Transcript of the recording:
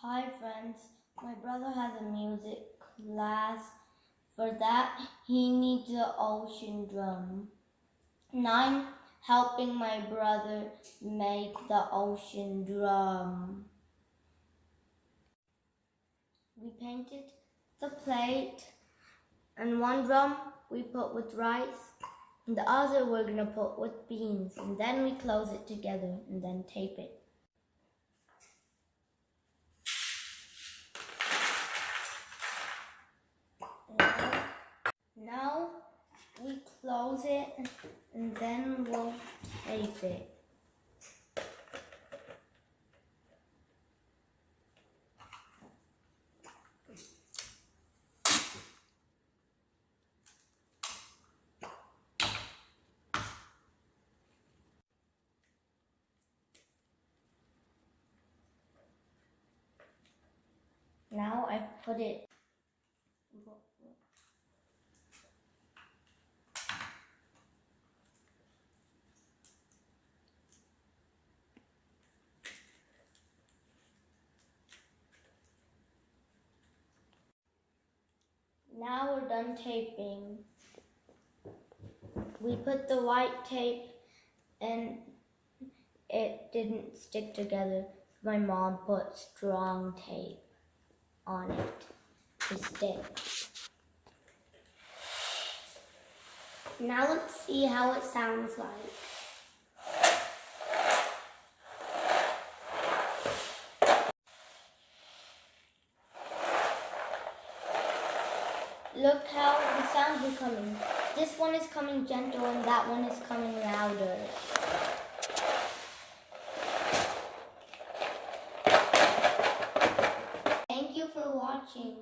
Hi friends, my brother has a music class. For that, he needs an ocean drum. And I'm helping my brother make the ocean drum. We painted the plate, and one drum we put with rice, and the other we're gonna put with beans, and then we close it together and then tape it. Now we close it and then we'll tape it. Now I've put it. Now we're done taping. We put the white tape and it didn't stick together. My mom put strong tape on it to stick. Now let's see how it sounds like. Look how the sounds are coming. This one is coming gentle and that one is coming louder. Thank you for watching.